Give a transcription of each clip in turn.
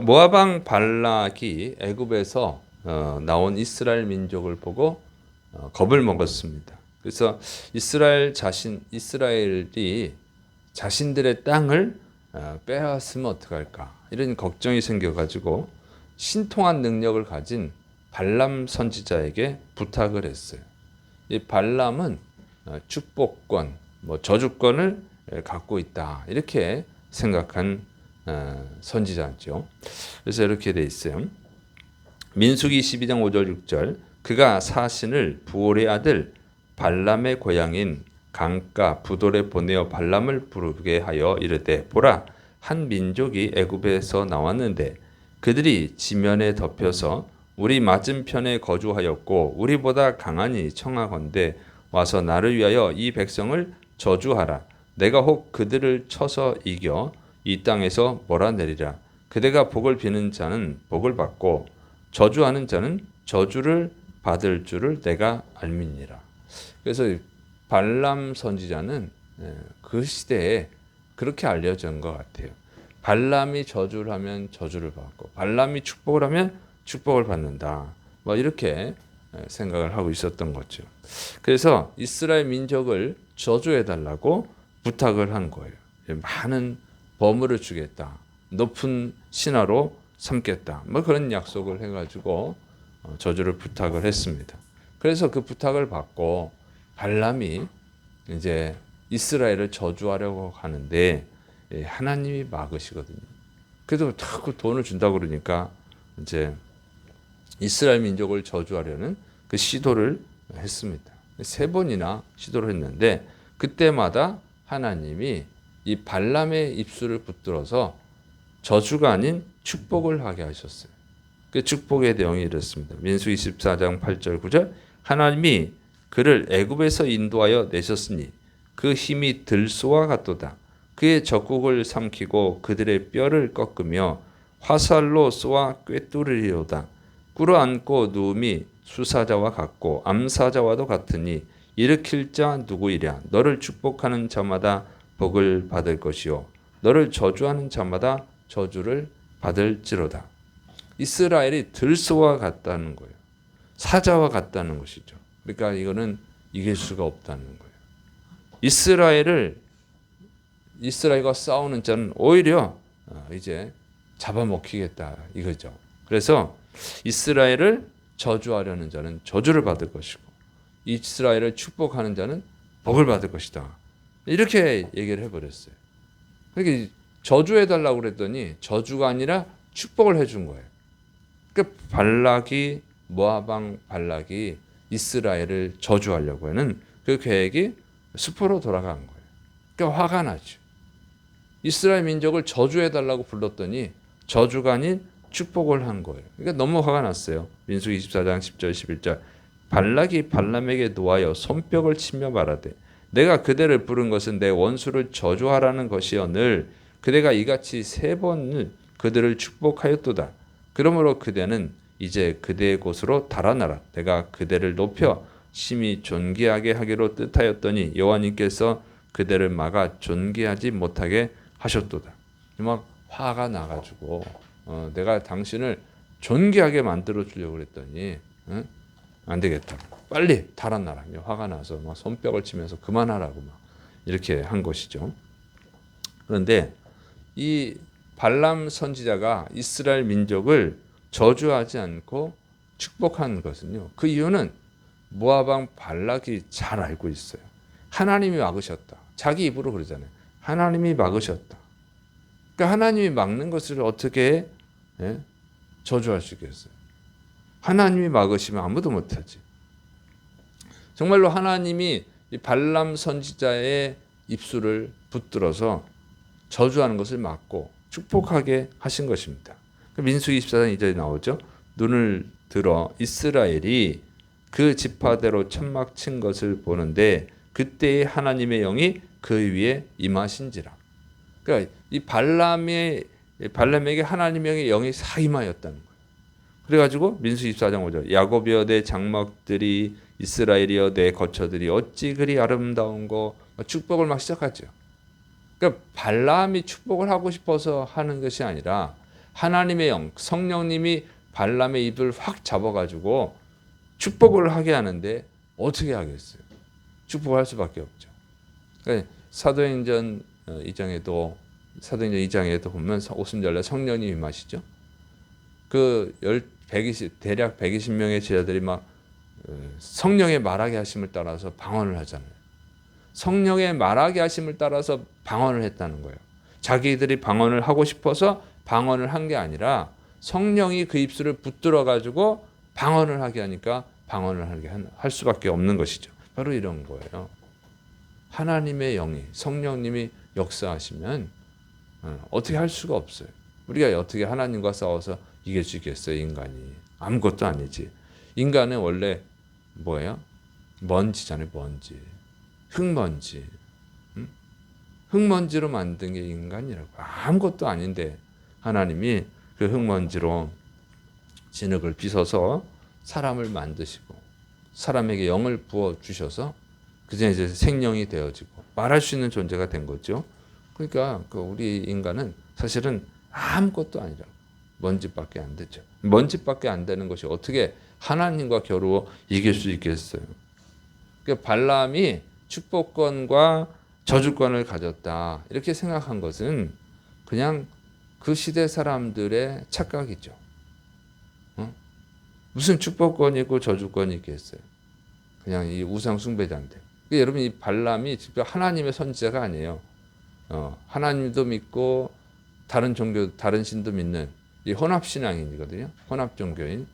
모압 왕 발락이 애굽에서 나온 이스라엘 민족을 보고 겁을 먹었습니다. 그래서 이스라엘이 자신들의 땅을 빼앗으면 어떡할까 이런 걱정이 생겨가지고 신통한 능력을 가진 발람 선지자에게 부탁을 했어요. 이 발람은 축복권, 저주권을 갖고 있다 이렇게 생각한 선지자죠. 그래서 이렇게 돼 있어요. 민수기 12장 5절 6절 그가 사신을 부올의 아들 발람의 고향인 강가 부돌에 보내어 발람을 부르게 하여 이르되 보라 한 민족이 애굽에서 나왔는데 그들이 지면에 덮여서 우리 맞은편에 거주하였고 우리보다 강하니 청하건대 와서 나를 위하여 이 백성을 저주하라. 내가 혹 그들을 쳐서 이겨 이 땅에서 몰아내리라. 그대가 복을 비는 자는 복을 받고 저주하는 자는 저주를 받을 줄을 내가 알미니라. 그래서 발람 선지자는 그 시대에 그렇게 알려진 것 같아요. 발람이 저주를 하면 저주를 받고 발람이 축복을 하면 축복을 받는다. 이렇게 생각을 하고 있었던 거죠. 그래서 이스라엘 민족을 저주해달라고 부탁을 한 거예요. 많은 보물을 주겠다. 높은 신하로 삼겠다. 그런 약속을 해가지고 저주를 부탁을 했습니다. 그래서 그 부탁을 받고 발람이 이제 이스라엘을 저주하려고 하는데 하나님이 막으시거든요. 그래도 자꾸 돈을 준다고 그러니까 이제 이스라엘 민족을 저주하려는 그 시도를 했습니다. 3번이나 시도를 했는데 그때마다 하나님이 이 발람의 입술을 붙들어서 저주가 아닌 축복을 하게 하셨어요. 그 축복의 내용이 이렇습니다. 민수기 14장 8절 9절 하나님이 그를 애굽에서 인도하여 내셨으니 그 힘이 들소와 같도다. 그의 적국을 삼키고 그들의 뼈를 꺾으며 화살로 쏘아 꿰뚫으리로다. 꿇어앉고 누움이 수사자와 같고 암사자와도 같으니 일으킬 자 누구이랴. 너를 축복하는 자마다 복을 받을 것이요 너를 저주하는 자마다 저주를 받을지로다. 이스라엘이 들소와 같다는 거예요. 사자와 같다는 것이죠. 그러니까 이거는 이길 수가 없다는 거예요. 이스라엘과 싸우는 자는 오히려 이제 잡아먹히겠다 이거죠. 그래서 이스라엘을 저주하려는 자는 저주를 받을 것이고 이스라엘을 축복하는 자는 복을 받을 것이다. 이렇게 얘기를 해버렸어요. 그러니까 저주해달라고 그랬더니 저주가 아니라 축복을 해준 거예요. 그러니까 모압 왕 발락이 이스라엘을 저주하려고 하는 그 계획이 수포로 돌아간 거예요. 그러니까 화가 나죠. 이스라엘 민족을 저주해달라고 불렀더니 저주가 아닌 축복을 한 거예요. 그러니까 너무 화가 났어요. 민수기 24장 10절 11절 발락이 발람에게 노하여 손뼉을 치며 말하되 내가 그대를 부른 것은 내 원수를 저주하라는 것이오늘 그대가 이같이 3번을 그들을 축복하였도다. 그러므로 그대는 이제 그대의 곳으로 달아나라. 내가 그대를 높여 심히 존귀하게 하기로 뜻하였더니 여호와님께서 그대를 막아 존귀하지 못하게 하셨도다. 막 화가 나가지고 내가 당신을 존귀하게 만들어 주려고 그랬더니 안 되겠다. 빨리 달아나라. 화가 나서 막 손뼉을 치면서 그만하라고 막 이렇게 한 것이죠. 그런데 이 발람 선지자가 이스라엘 민족을 저주하지 않고 축복한 것은요. 그 이유는 모압 왕 발락이 잘 알고 있어요. 하나님이 막으셨다. 자기 입으로 그러잖아요. 하나님이 막으셨다. 그러니까 하나님이 막는 것을 어떻게 저주할 수 있겠어요? 하나님이 막으시면 아무도 못하지. 정말로 하나님이 이 발람 선지자의 입술을 붙들어서 저주하는 것을 막고 축복하게 하신 것입니다. 민수기 24장 2절에 나오죠. 눈을 들어 이스라엘이 그 지파대로 천막 친 것을 보는데 그때의 하나님의 영이 그 위에 임하신지라. 그러니까 이 발람에게 하나님의 영이 사임하였다는 거예요. 그래가지고 민수기 24장 5절 야곱이여 내 장막들이 이스라엘이여 내 거처들이 어찌 그리 아름다운고 축복을 막 시작하죠. 그러니까 발람이 축복을 하고 싶어서 하는 것이 아니라 하나님의 영, 성령님이 발람의 입을 확 잡아가지고 축복을 하게 하는데 어떻게 하겠어요? 축복할 수밖에 없죠. 그러니까 사도행전 2장에도 보면 50절에 성령님이 임하시죠. 그 120, 대략 120명의 제자들이 막 성령의 말하게 하심을 따라서 방언을 하잖아요. 성령의 말하게 하심을 따라서 방언을 했다는 거예요. 자기들이 방언을 하고 싶어서 방언을 한 게 아니라 성령이 그 입술을 붙들어 가지고 방언을 하게 하니까 방언을 할 수밖에 없는 것이죠. 바로 이런 거예요. 하나님의 영이, 성령님이 역사하시면 어떻게 할 수가 없어요. 우리가 어떻게 하나님과 싸워서 이길 수 있겠어요, 인간이. 아무것도 아니지. 인간은 원래 뭐예요? 먼지잖아요, 먼지. 흙먼지. 흙먼지로 만든 게 인간이라고. 아무것도 아닌데 하나님이 그 흙먼지로 진흙을 빚어서 사람을 만드시고 사람에게 영을 부어 주셔서 그제 이제 생명이 되어지고 말할 수 있는 존재가 된 거죠. 그러니까 우리 인간은 사실은 아무것도 아니라 먼지밖에 안 되죠. 먼지밖에 안 되는 것이 어떻게 하나님과 겨루어 이길 수 있겠어요? 그러니까 발람이 축복권과 저주권을 가졌다 이렇게 생각한 것은 그냥 그 시대 사람들의 착각이죠. 무슨 축복권이고 저주권이 있겠어요? 그냥 이 우상 숭배자인데. 그러니까 여러분 이 발람이 직접 하나님의 선지자가 아니에요. 하나님도 믿고 다른 종교, 다른 신도 믿는 이 혼합 신앙인이거든요. 혼합 종교인.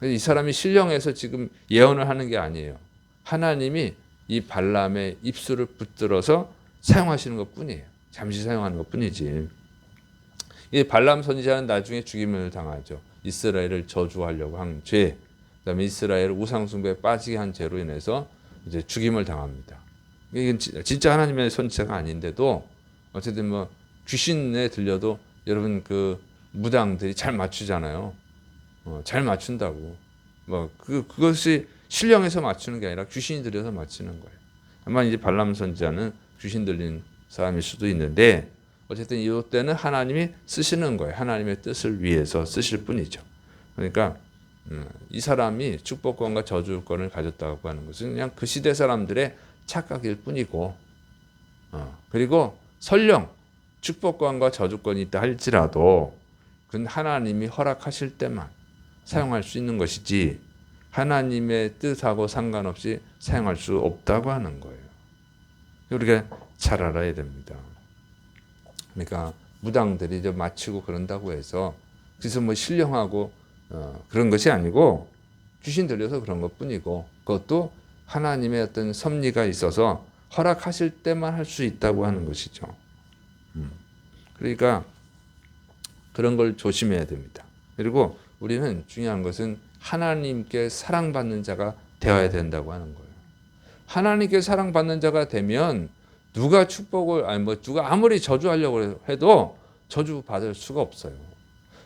이 사람이 신령해서 지금 예언을 하는 게 아니에요. 하나님이 이 발람의 입술을 붙들어서 사용하시는 것뿐이에요. 잠시 사용하는 것뿐이지. 이 발람 선지자는 나중에 죽임을 당하죠. 이스라엘을 저주하려고 한 죄, 그다음에 이스라엘을 우상 숭배에 빠지게 한 죄로 인해서 이제 죽임을 당합니다. 이건 진짜 하나님의 선지자가 아닌데도 어쨌든 뭐 귀신에 들려도 여러분 그 무당들이 잘 맞추잖아요. 잘 맞춘다고. 뭐 그것이 신령해서 맞추는 게 아니라 귀신이 들려서 맞추는 거예요. 아마 이제 발람 선지자는 귀신 들린 사람일 수도 있는데 어쨌든 이때는 하나님이 쓰시는 거예요. 하나님의 뜻을 위해서 쓰실 뿐이죠. 그러니까 이 사람이 축복권과 저주권을 가졌다고 하는 것은 그냥 그 시대 사람들의 착각일 뿐이고, 그리고 설령 축복권과 저주권이 있다 할지라도 그건 하나님이 허락하실 때만 사용할 수 있는 것이지 하나님의 뜻하고 상관없이 사용할 수 없다고 하는 거예요. 우리가 잘 알아야 됩니다. 그러니까 무당들이 이제 맞추고 그런다고 해서 그래서 뭐 신령하고 그런 것이 아니고 귀신 들려서 그런 것뿐이고 그것도 하나님의 어떤 섭리가 있어서 허락하실 때만 할 수 있다고 하는 것이죠. 그러니까 그런 걸 조심해야 됩니다. 그리고 우리는 중요한 것은 하나님께 사랑받는 자가 되어야 된다고 하는 거예요. 하나님께 사랑받는 자가 되면 누가 축복을 누가 아무리 저주하려고 해도 저주받을 수가 없어요.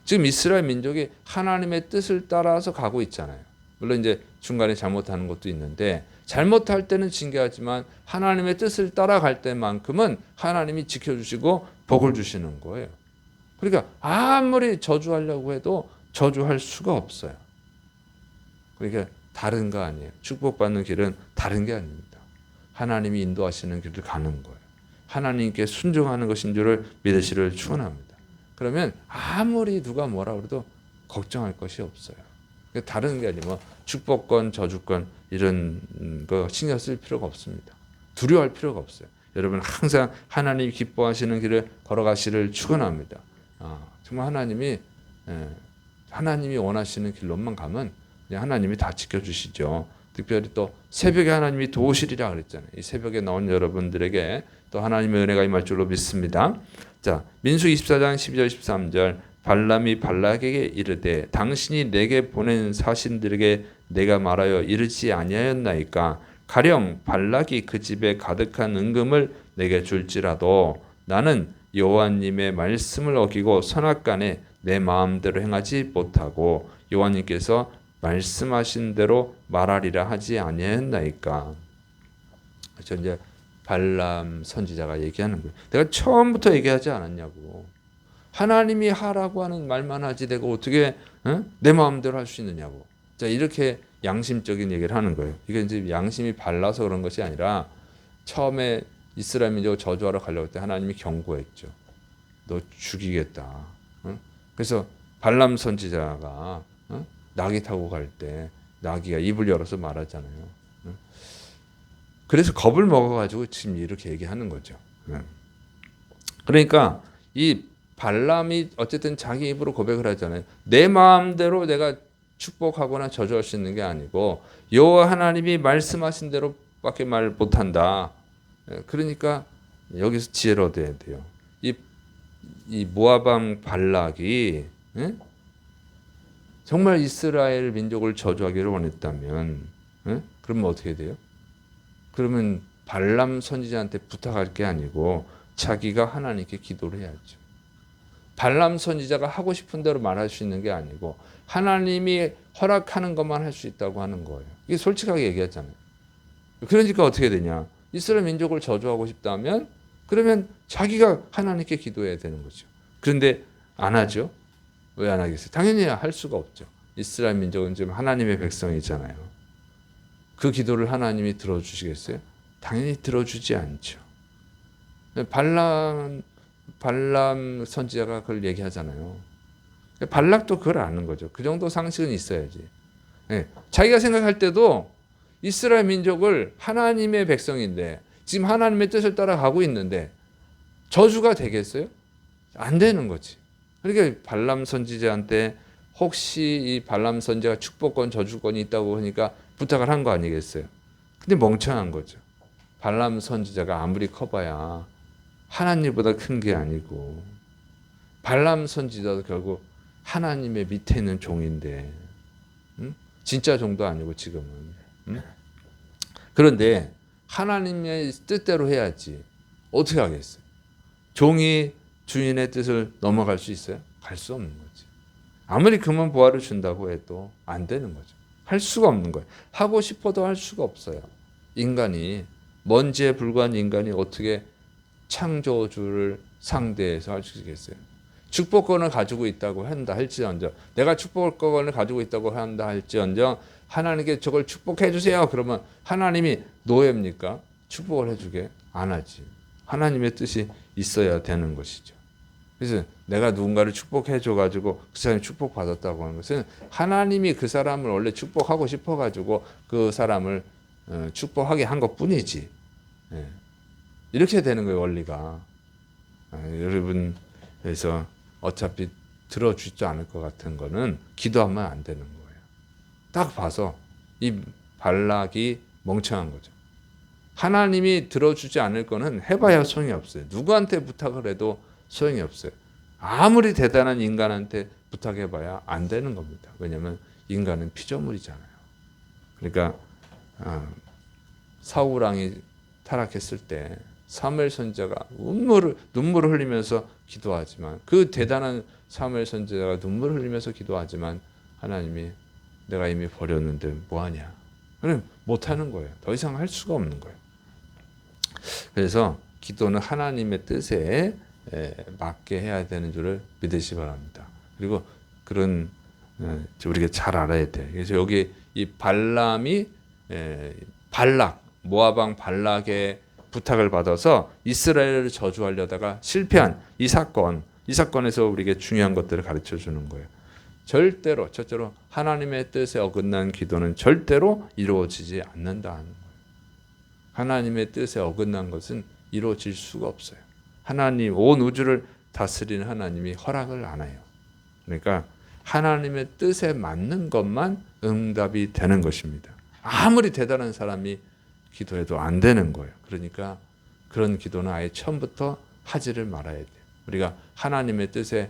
지금 이스라엘 민족이 하나님의 뜻을 따라서 가고 있잖아요. 물론 이제 중간에 잘못하는 것도 있는데 잘못할 때는 징계하지만 하나님의 뜻을 따라갈 때만큼은 하나님이 지켜주시고 복을 주시는 거예요. 그러니까 아무리 저주하려고 해도 저주할 수가 없어요. 그러니까 다른 거 아니에요. 축복받는 길은 다른 게 아닙니다. 하나님이 인도하시는 길을 가는 거예요. 하나님께 순종하는 것인 줄을 믿으시를 축원합니다. 그러면 아무리 누가 뭐라 그래도 걱정할 것이 없어요. 다른 게 아니면 축복권, 저주권 이런 거 신경 쓸 필요가 없습니다. 두려워할 필요가 없어요. 여러분 항상 하나님이 기뻐하시는 길을 걸어가시를 축원합니다. 정말 하나님이 원하시는 길로만 가면 하나님이 다 지켜주시죠. 특별히 또 새벽에 하나님이 도우시리라 그랬잖아요. 이 새벽에 나온 여러분들에게 또 하나님의 은혜가 임할 줄로 믿습니다. 자, 민수기 24장 12절 13절 발람이 발락에게 이르되 당신이 내게 보낸 사신들에게 내가 말하여 이르지 아니하였나이까 가령 발락이 그 집에 가득한 은금을 내게 줄지라도 나는 여호와님의 말씀을 어기고 선악간에 내 마음대로 행하지 못하고 여호와님께서 말씀하신 대로 말하리라 하지 아니하였나이까. 그래서 이제 발람 선지자가 얘기하는 거예요. 내가 처음부터 얘기하지 않았냐고. 하나님이 하라고 하는 말만 하지 내가 어떻게 내 마음대로 할 수 있느냐고. 자, 이렇게 양심적인 얘기를 하는 거예요. 이게 이제 양심이 발라서 그런 것이 아니라 처음에 이스라엘 민족을 저주하러 가려고 할 때 하나님이 경고했죠. 너 죽이겠다. 그래서 발람 선지자가 나귀 타고 갈 때 나귀가 입을 열어서 말하잖아요. 그래서 겁을 먹어가지고 지금 이렇게 얘기하는 거죠. 그러니까 이 발람이 어쨌든 자기 입으로 고백을 하잖아요. 내 마음대로 내가 축복하거나 저주할 수 있는 게 아니고 여호와 하나님이 말씀하신 대로밖에 말 못한다. 그러니까 여기서 지혜를 얻어야 돼요. 이 모압 왕 발락이 정말 이스라엘 민족을 저주하기를 원했다면 그러면 어떻게 돼요? 그러면 발람 선지자한테 부탁할 게 아니고 자기가 하나님께 기도를 해야죠. 발람 선지자가 하고 싶은 대로 말할 수 있는 게 아니고 하나님이 허락하는 것만 할 수 있다고 하는 거예요. 이게 솔직하게 얘기했잖아요. 그러니까 어떻게 되냐? 이스라엘 민족을 저주하고 싶다면 그러면 자기가 하나님께 기도해야 되는 거죠. 그런데 안 하죠. 왜 안 하겠어요? 당연히 할 수가 없죠. 이스라엘 민족은 지금 하나님의 백성이잖아요. 그 기도를 하나님이 들어주시겠어요? 당연히 들어주지 않죠. 발람 선지자가 그걸 얘기하잖아요. 발락도 그걸 아는 거죠. 그 정도 상식은 있어야지. 네. 자기가 생각할 때도 이스라엘 민족을 하나님의 백성인데 지금 하나님의 뜻을 따라가고 있는데 저주가 되겠어요? 안 되는 거지. 그러니까 발람 선지자한테 혹시 이 발람 선지자가 축복권 저주권이 있다고 하니까 부탁을 한 거 아니겠어요? 근데 멍청한 거죠. 발람 선지자가 아무리 커봐야 하나님보다 큰 게 아니고 발람 선지자도 결국 하나님의 밑에 있는 종인데 진짜 종도 아니고 지금은. 그런데 하나님의 뜻대로 해야지 어떻게 하겠어요? 종이 주인의 뜻을 넘어갈 수 있어요? 갈 수 없는 거지. 아무리 금은 보화를 준다고 해도 안 되는 거죠. 할 수가 없는 거예요. 하고 싶어도 할 수가 없어요. 인간이 먼지에 불과한 인간이 어떻게 창조주를 상대해서 할 수 있겠어요? 축복권을 가지고 있다고 한다 할지언정 내가 축복권을 가지고 있다고 한다 할지언정 하나님께 저걸 축복해 주세요. 그러면 하나님이 노예입니까? 축복을 해주게 안 하지. 하나님의 뜻이 있어야 되는 것이죠. 그래서 내가 누군가를 축복해 줘가지고 그 사람이 축복받았다고 하는 것은 하나님이 그 사람을 원래 축복하고 싶어가지고 그 사람을 축복하게 한 것뿐이지. 이렇게 되는 거예요, 원리가. 여러분, 그래서 어차피 들어주지 않을 것 같은 거는 기도하면 안 되는 거예요. 딱 봐서 이 발락이 멍청한 거죠. 하나님이 들어주지 않을 거는 해봐야 소용이 없어요. 누구한테 부탁을 해도 소용이 없어요. 아무리 대단한 인간한테 부탁해봐야 안 되는 겁니다. 왜냐하면 인간은 피조물이잖아요. 그러니까 사울 왕이 타락했을 때 사무엘 선지자가 눈물을 흘리면서 기도하지만 그 대단한 사무엘 선지자가 눈물을 흘리면서 기도하지만 하나님이 내가 이미 버렸는데 뭐하냐. 그럼 못하는 거예요. 더 이상 할 수가 없는 거예요. 그래서 기도는 하나님의 뜻에 맞게 해야 되는 줄을 믿으시 바랍니다. 그리고 그런 우리가 잘 알아야 돼. 그래서 여기 이 발람이 모압 왕 발락의 부탁을 받아서 이스라엘을 저주하려다가 실패한 이 사건에서 우리에게 중요한 것들을 가르쳐 주는 거예요. 첫째로 하나님의 뜻에 어긋난 기도는 절대로 이루어지지 않는다는 거예요. 하나님의 뜻에 어긋난 것은 이루어질 수가 없어요. 하나님, 온 우주를 다스리는 하나님이 허락을 안 해요. 그러니까 하나님의 뜻에 맞는 것만 응답이 되는 것입니다. 아무리 대단한 사람이 기도해도 안 되는 거예요. 그러니까 그런 기도는 아예 처음부터 하지를 말아야 돼요. 우리가 하나님의 뜻에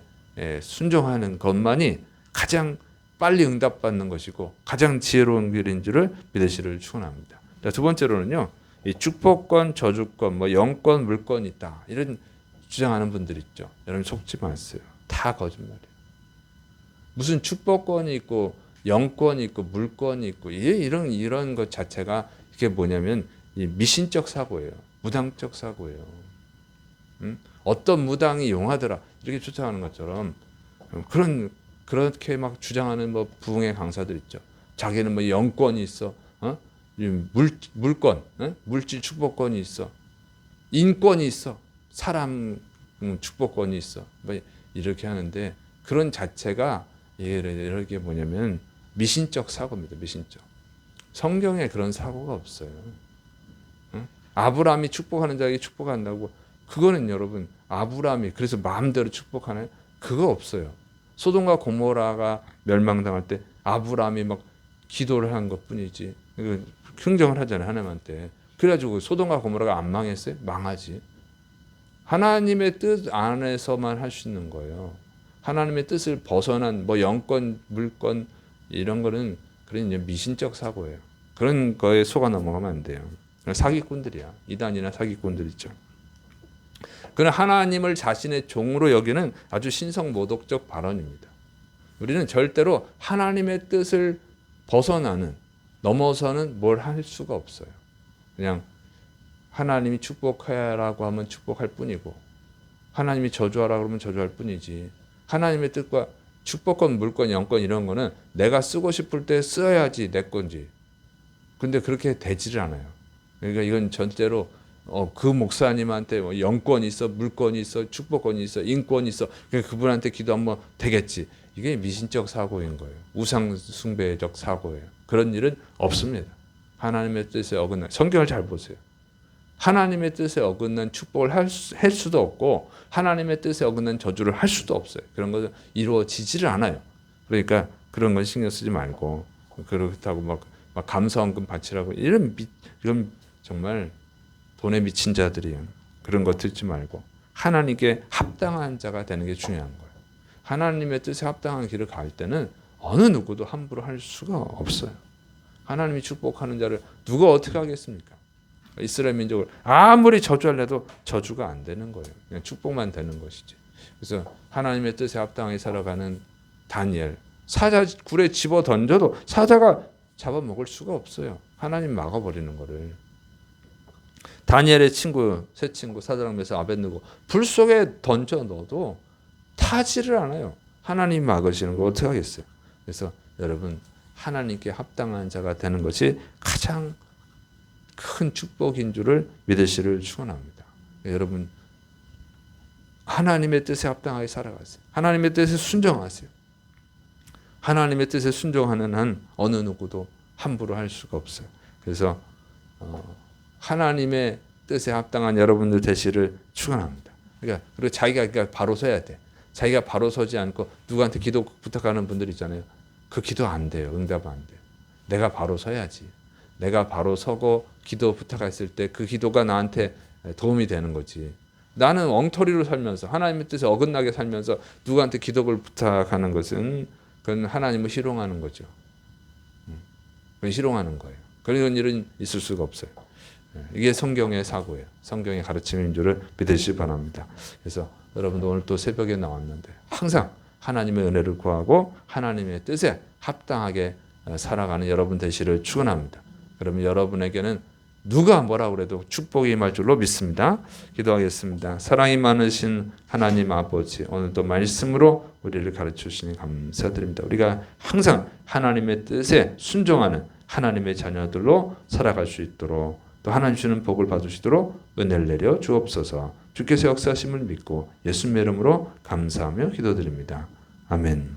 순종하는 것만이 가장 빨리 응답받는 것이고 가장 지혜로운 길인 줄을 믿으시를 축원합니다. 두 번째로는요. 이 축복권, 저주권, 영권, 물권이 있다. 이런 주장하는 분들 있죠. 여러분 속지 마세요. 다 거짓말이에요. 무슨 축복권이 있고 영권이 있고 물권이 있고 이런 것 자체가 이게 뭐냐면 이 미신적 사고예요. 무당적 사고예요. 어떤 무당이 용하더라 이렇게 주장하는 것처럼 그렇게 막 주장하는 뭐 부흥의 강사들 있죠. 자기는 뭐 영권이 있어, 물권, 물질 축복권이 있어, 인권이 있어, 사람 축복권이 있어, 뭐 이렇게 하는데 그런 자체가 이게 뭐냐면 미신적 사고입니다. 미신적. 성경에 그런 사고가 없어요. 아브라함이 축복하는 자에게 축복한다고 그거는 여러분 아브라함이 그래서 마음대로 축복하나요? 그거 없어요. 소돔과 고모라가 멸망당할 때 아브라함이 막 기도를 한 것뿐이지. 긍정을 하잖아요 하나님한테. 그래가지고 소돔과 고모라가 안 망했어요? 망하지. 하나님의 뜻 안에서만 할 수 있는 거예요. 하나님의 뜻을 벗어난 뭐 영권, 물권 이런 거는 그런 미신적 사고예요. 그런 거에 속아 넘어가면 안 돼요. 사기꾼들이야. 이단이나 사기꾼들 있죠. 그는 하나님을 자신의 종으로 여기는 아주 신성모독적 발언입니다. 우리는 절대로 하나님의 뜻을 벗어나는 넘어서는 뭘 할 수가 없어요. 그냥 하나님이 축복하라고 하면 축복할 뿐이고 하나님이 저주하라고 하면 저주할 뿐이지 하나님의 뜻과 축복권, 물권, 영권 이런 거는 내가 쓰고 싶을 때 써야지 내 건지. 근데 그렇게 되지를 않아요. 그러니까 이건 전제로 그 목사님한테 뭐 영권이 있어, 물권이 있어, 축복권이 있어, 인권이 있어. 그러니까 그분한테 기도하면 되겠지. 이게 미신적 사고인 거예요. 우상 숭배적 사고예요. 그런 일은 없습니다. 하나님의 뜻에 어긋난 성경을 잘 보세요. 하나님의 뜻에 어긋난 축복을 할 수도 없고 하나님의 뜻에 어긋난 저주를 할 수도 없어요. 그런 것은 이루어지지를 않아요. 그러니까 그런 건 신경 쓰지 말고 그렇다고 막 감사원금 바치라고 이런 정말 돈에 미친 자들이에요. 그런 거 듣지 말고 하나님께 합당한 자가 되는 게 중요한 거예요. 하나님의 뜻에 합당한 길을 갈 때는 어느 누구도 함부로 할 수가 없어요. 하나님이 축복하는 자를 누가 어떻게 하겠습니까? 이스라엘 민족을 아무리 저주하려도 저주가 안 되는 거예요. 그냥 축복만 되는 것이지. 그래서 하나님의 뜻에 합당하게 살아가는 다니엘, 사자 굴에 집어 던져도 사자가 잡아먹을 수가 없어요. 하나님 막아버리는 거를. 다니엘의 새 친구 사드락 메삭 아벳느고 불 속에 던져 넣어도 타지를 않아요. 하나님 막으시는 거 어떻게 하겠어요? 그래서 여러분 하나님께 합당한 자가 되는 것이 가장 큰 축복인 줄을 믿으시를 축원합니다. 여러분 하나님의 뜻에 합당하게 살아가세요. 하나님의 뜻에 순종하세요. 하나님의 뜻에 순종하는 한 어느 누구도 함부로 할 수가 없어요. 그래서 하나님의 뜻에 합당한 여러분들 되시를 축원합니다. 그리고 자기가 바로 서야 돼. 자기가 바로 서지 않고 누구한테 기도 부탁하는 분들 있잖아요. 그 기도 안 돼요. 응답 안 돼요. 내가 바로 서야지. 내가 바로 서고 기도 부탁했을 때 그 기도가 나한테 도움이 되는 거지. 나는 엉터리로 살면서 하나님의 뜻에 어긋나게 살면서 누구한테 기도를 부탁하는 것은 그건 하나님을 희롱하는 거죠. 그건 희롱하는 거예요. 그런 일은 있을 수가 없어요. 이게 성경의 사고예요. 성경의 가르침인 줄을 믿으시기 바랍니다. 그래서 여러분도 오늘 또 새벽에 나왔는데 항상 하나님의 은혜를 구하고 하나님의 뜻에 합당하게 살아가는 여러분 되시를 축원합니다. 그러면 여러분에게는 누가 뭐라 그래도 축복이 임할 줄로 믿습니다. 기도하겠습니다. 사랑이 많으신 하나님 아버지, 오늘도 말씀으로 우리를 가르쳐 주시니 감사드립니다. 우리가 항상 하나님의 뜻에 순종하는 하나님의 자녀들로 살아갈 수 있도록 또 하나님 주시는 복을 받으시도록 은혜를 내려 주옵소서. 주께서 역사하심을 믿고 예수님의 이름으로 감사하며 기도드립니다. 아멘.